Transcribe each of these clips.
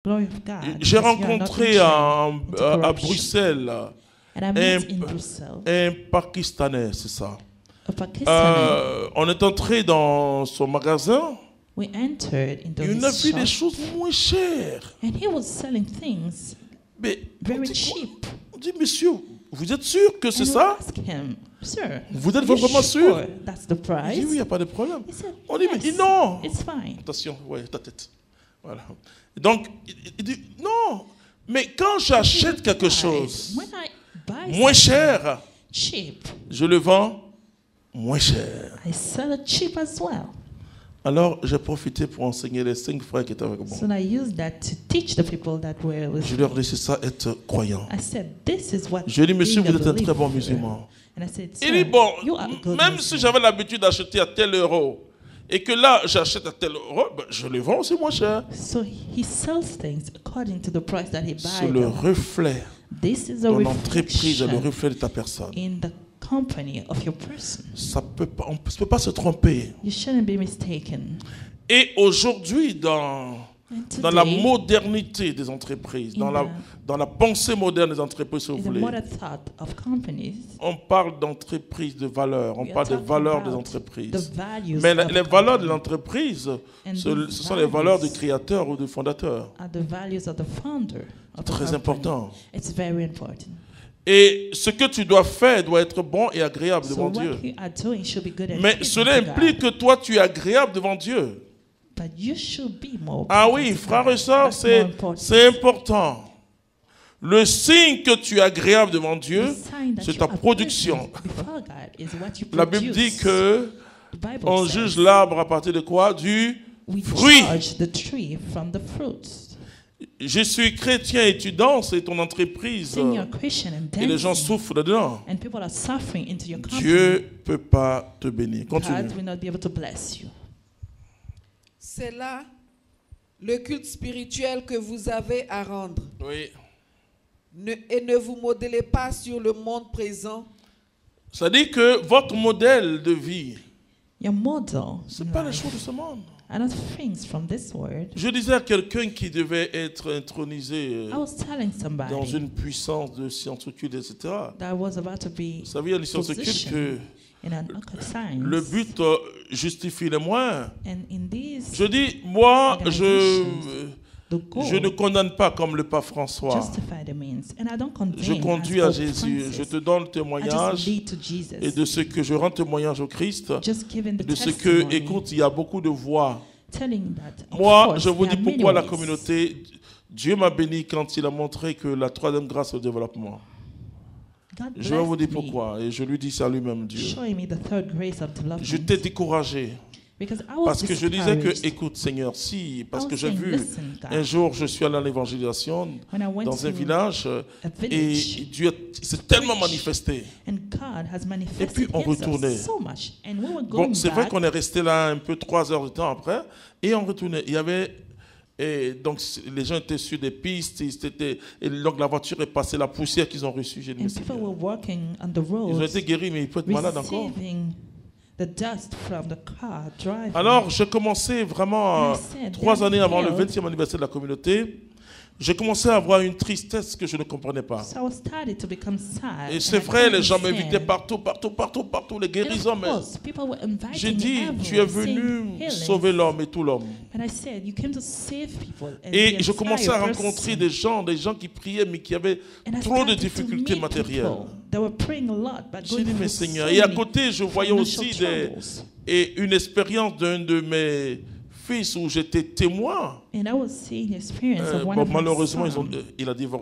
glory of God. J'ai because you are not rencontré entering into à corruption. Bruxelles And I met in Brussels un Pakistanais, c'est ça. a Pakistani. On est entré dans son magasin. We entered into Il his a vu shop, des choses moins chères. and he was selling things Mais very cheap. on dit, monsieur, vous êtes sûr que c'est And we ça? asked him, sir, Vous êtes are you vraiment sûr? sure that's the Il dit, price? oui, il n'y a pas de problème. He said, On dit, mais yes, non. it's fine. Attention, ouais, ta tête. Voilà. Donc, il dit, non. Mais quand j'achète quelque chose When I buy moins something cher, cheap, je le vends moins cher. I sell it cheap as well. Alors, j'ai profité pour enseigner les 5 frères qui étaient avec moi. So I used that to teach the people that were with Je me. leur ai dit, ça être croyant. I said, this is what Je lui ai dit, monsieur, being vous a êtes un très bon believer. musulman. And I said, Il dit, sir, bon, you are a good même si Muslim. j'avais l'habitude d'acheter à tel euro, et que là, j'achète à tel euro, ben, je les vends aussi moins cher. So he sells things according to the price that he C'est buys le them. reflet. This is a Ton entreprise est le reflection reflet de ta personne. in the company of your person. Ça peut pas, on ne peut pas se tromper. You shouldn't be mistaken. Et aujourd'hui, dans And la today, modernité des entreprises, dans la pensée moderne des entreprises, si vous in the voulez, modern thought of companies, on parle d'entreprises de valeurs, on we are parle des talking valeurs des about entreprises. the values Mais of les the valeurs de company l'entreprise, And ce these sont les valeurs du values créateur ou du fondateur. are the values of the founder of the Très company. important. It's very important. Et ce que tu dois faire doit être bon et agréable So devant what Dieu. you are doing should be good and Mais pleasing cela to God. implique que toi, tu es agréable devant Dieu. But you should be more Ah pleasing oui, to frères God. et sœurs, That's more important. c'est important. Le signe que tu es agréable devant Dieu, The sign that c'est you ta are production. pleasant before God is what you La Bible produce. dit que The Bible on says juge l'arbre à partir de quoi? Du we fruit. judge the tree from the fruits. Je suis chrétien et tu danses et ton entreprise Saying you're Christian and et les gens dancing, souffrent dedans. and people are suffering into your company, Dieu ne peut pas te bénir. Continue. God will not be able to bless you. C'est là le culte spirituel que vous avez à rendre. Oui. Et ne vous modelez pas sur le monde présent, Ça dit que votre modèle de vie, Your model ce in n'est pas les life choses de ce monde. are not things from this world. Je disais à quelqu'un qui devait être intronisé I was telling somebody dans une puissance de science occulte, etc. that was about to be Vous savez, il y a une science occulte que positioned in an occult science. le but justifie les moyens. And in this, Je dis, moi, the goal je ne condamne pas comme le pape François. justify the means. And I don't condemn Je conduis as à Pope Jésus. Francis. Je te donne le I témoignage just lead to Jesus. et de ce que je rends témoignage au Christ, Just giving the de ce testimony, que, écoute, il y a beaucoup de voix. telling that, of Moi, course, je vous there dis are many pourquoi la ways. communauté, Dieu m'a béni quand il a montré que la troisième grâce au développement. God Je vais vous dire blessed me, pourquoi et je lui dis ça à lui-même, Dieu. showing me the third grace of development. Je t'ai découragé Because I was parce que je disais que, discouraged. écoute Seigneur, si, parce I was que j'ai saying, vu, listen, God, un jour je suis allé à l'évangélisation when I went dans un to village a et village, Dieu s'est tellement manifesté. and God has manifested Et puis on himself retournait. so much. And we were going Bon, c'est vrai back, qu'on est resté là un peu 3 heures de temps après et on retournait. Il y avait et donc les gens étaient sur des pistes, et donc la voiture est passée, la poussière qu'ils ont reçue. J'ai dit, mais and Seigneur, people were walking on the ils ont road, été guéris, mais ils peuvent être malades encore. receiving the dust from the car driving. Alors, j'ai commencé vraiment, And I said, 3 années avant le Daniel, 20e anniversaire de la communauté, j'ai commencé à avoir une tristesse que je ne comprenais pas. So I started to become sad. Et and c'est I vrai, les gens couldn't m'invitaient stand. partout, les And guérisons, of mais course, people were inviting j'ai me dit, everywhere, tu es saying venu healing. sauver l'homme et tout l'homme. And I said, you came to save people. And Et the je commençais à entire rencontrer person. des gens qui priaient, mais qui avaient And I trop de started to difficultés meet matérielles. people that were praying a lot, but J'ai going dit, mais through Seigneur, so et à many côté, je voyais financial aussi troubles. une expérience d'un de mes fils où j'étais témoin. And I was seeing the experience of one Bon, of my malheureusement, sons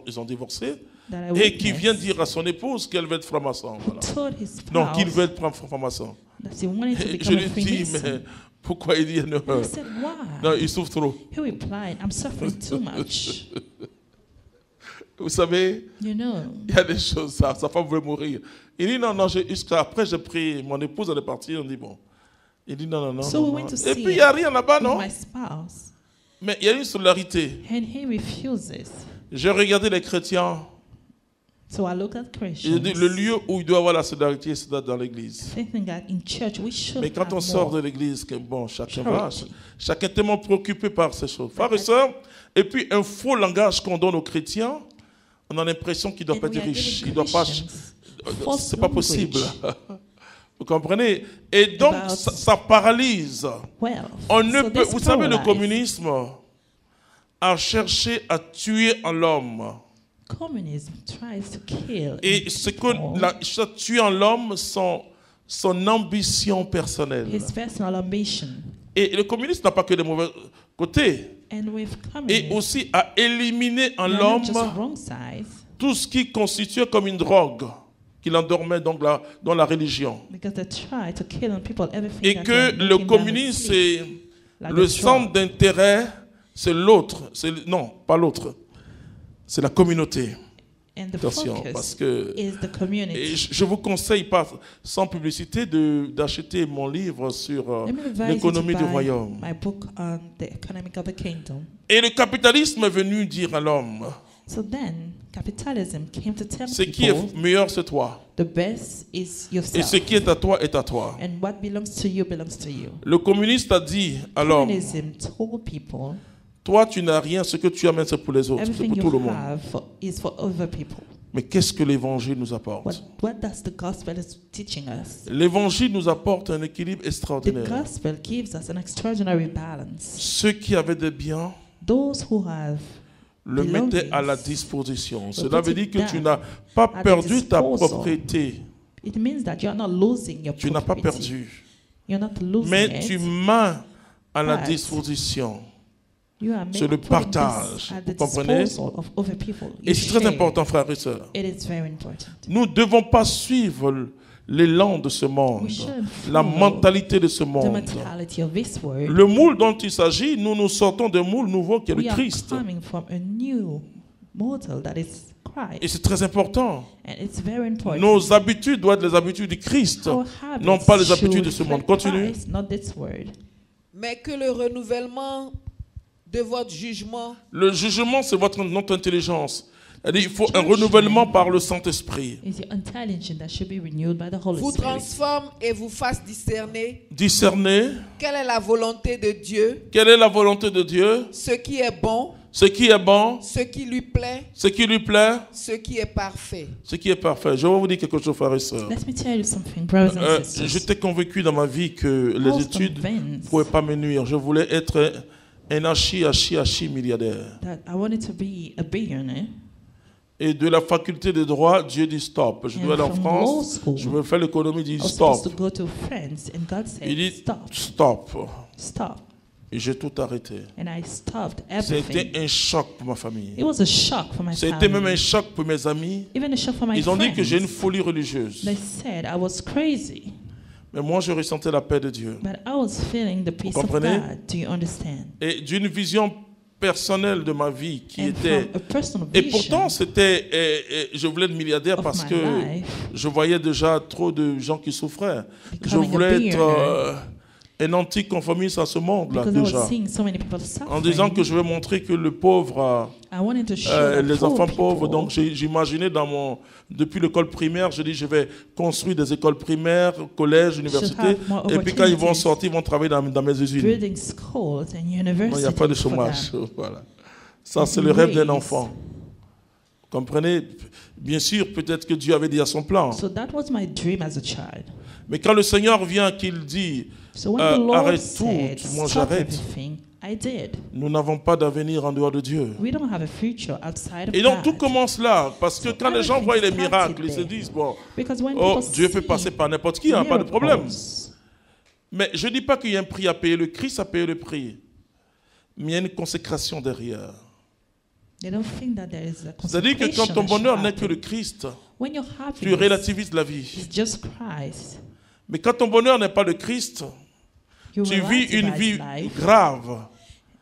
ils ont divorcé. that I Et qui vient witnessed, dire à son épouse qu'elle veut être franc-maçon. who Voilà. told his Donc, il spouse veut être franc-maçon. that he wanted to Et je become a lui dis, Freemason. mais pourquoi il dit non? And I said, why? Non, il souffre trop. He replied, I'm suffering too much. Vous savez, You know, il y a des choses, sa femme voulait mourir. Il dit non, après j'ai pris, mon épouse elle est partie, on dit bon. Il dit non. So we went to Et see puis il n'y a rien là-bas, with non? my spouse, Mais il y a une solidarité. and he refuses. J'ai regardé les chrétiens. So I looked at Il Christians, dit le lieu où il doit y avoir la solidarité, c'est dans l'église. thinking that in church we should Mais quand have on sort more. de l'église, bon, chacun Charity. va. Chacun est tellement préoccupé par ces choses. Frères et sœurs, Et puis un faux langage qu'on donne aux chrétiens, on a l'impression qu'il ne doit And pas we être are riche. giving Il doit pas. Christians false C'est pas possible. language. Vous comprenez? Et donc About ça paralyse. Wealth. On ne So peut. this Vous savez, le paralyze. communisme a cherché à tuer en l'homme. Communism tries to kill. Et ce que tuer en l'homme, son ambition personnelle. His personal ambition. Et le communisme n'a pas que des mauvais côtés. And with Et communism, aussi à éliminer en they are l'homme not just wrong sides, tout ce qui constituait comme une drogue qu'il endormait donc dans la religion. because they try to kill on people everything Et that que will make le him communisme, sleep, c'est like le the centre drug. d'intérêt, c'est l'autre. Non, pas l'autre. C'est la communauté. And the Attention, focus parce que is the community. et je vous conseille, pas, sans publicité, d'acheter mon livre sur Let me advise you to l'économie du buy royaume. my book on the economic of the kingdom. Et le capitalisme est venu dire à l'homme, So then, capitalism came to tell ce qui people est meilleur, c'est toi. the best is Et yourself. ce qui est à toi est à toi. And what belongs to you belongs to you. Le communiste a dit à l'homme, Communism told people toi tu n'as rien, ce que tu amènes c'est pour les autres, c'est everything pour tout you le monde. have is for other people. Mais qu'est-ce que l'évangile nous apporte? What does the gospel is teaching us? L'évangile nous apporte un équilibre The extraordinaire. gospel gives us an extraordinary balance. Ceux qui avaient des biens Those who have le mettaient à la belongings, disposition. will Cela put veut it dire que tu down n'as pas at the perdu ta disposal. propriété. it means that you are not losing your Tu n'as pas property. perdu. You're not losing Mais tu it. mets à la But disposition. You are c'est le putting partage. this at Vous the comprenez? disposal of other people. Et You c'est très share. important, frères et sœurs. It is very important. Nous ne devons pas suivre l'élan de ce monde, We shouldn't la follow mentalité de ce the monde. mentality of this world. Le moule dont il s'agit, nous sortons d'un moule nouveau qui est le We are Christ. coming from a new mortal that is Et Christ. c'est très important. And it's very important. Nos habitudes doivent être les habitudes du Christ, Our habits non pas les habitudes should de ce monde. reflect Continue. Christ, not this word. Mais que le renouvellement de votre jugement Le jugement, c'est notre intelligence. C'est-à-dire, il faut un renouvellement par le Saint-Esprit. Is your intelligence that should be renewed by the Holy vous Spirit. transforme et vous fasse discerner Discerner quelle est la volonté de Dieu, quelle est la volonté de Dieu, ce qui est bon, ce qui est bon, ce qui lui plaît, ce qui lui plaît, ce qui est parfait. ce qui est parfait. Je vais vous dire quelque chose, frères et sœurs. Let me tell you something, brothers and sisters. J'étais convaincu dans ma vie que I les was études ne convinced pouvaient pas me nuire. Je voulais être un archi milliardaire. that I wanted to be a billionaire. Et de la faculté de droit, Dieu dit stop. Je And dois aller en from France, law school, je veux faire l'économie, il I dit was supposed to stop. go to France, and God said, Il dit stop, stop. stop. Et j'ai tout arrêté. And I stopped C'était everything. un choc pour ma famille. It was a shock for my C'était même un family. choc pour mes amis. Even a shock for my Ils ont dit que j'ai une friends. folie religieuse. They said I was crazy, Mais moi, je ressentais la paix de Dieu. but I was feeling the peace of comprenez? God. Do you understand? Et d'une vision personnelle de ma vie qui And était... from a personal Et vision pourtant, c'était... je voulais être milliardaire of parce my que life, je voyais déjà trop de gens qui souffraient. Je becoming a voulais être billionaire, un anticonformiste à ce monde-là because I déjà. was seeing so many people En disant suffering. que je vais montrer que le pauvre, I wanted to show that les poor enfants pauvres, people, donc j'imaginais depuis l'école primaire, je dis je vais construire des écoles primaires, collèges, universités, have more et puis quand ils vont opportunities. sortir, ils vont travailler dans mes usines. building schools and Non, il universities n'y a pas de for chômage. them. Voilà. Ça, c'est le rêve d'un Ways. enfant. Vous comprenez? Bien sûr, peut-être que Dieu avait déjà son plan. So that was my dream as a child. Mais quand le Seigneur vient, qu'il dit, So when the Lord arrête said, tout, moi stop j'arrête. everything, I did. Nous n'avons pas d'avenir en dehors de Dieu. We don't have a future outside of Et donc tout God. commence là, parce que So quand les gens voient les everything miracles, ils se started disent, bon, Because when oh, people Dieu peut see passer par n'importe qui, hein, pas de problème. miracles, Mais je ne dis pas qu'il y a un prix à payer, le Christ a payé le prix. Mais il y a une consécration derrière. they don't think that there is a C'est-à-dire que quand consecration ton that should bonheur n'est que happen. le Christ, When your tu happiness relativises la vie. is just Christ, Mais quand ton bonheur n'est pas le Christ, you tu vis une relativize vie life, grave,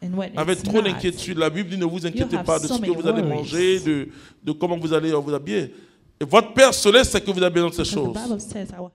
and when avec it's trop not, d'inquiétude. La Bible dit ne vous inquiétez have pas de so ce que many vous allez worries. manger, de comment vous allez vous habiller. Et votre Père Céleste sait que vous avez besoin de ces because the choses. Bible says our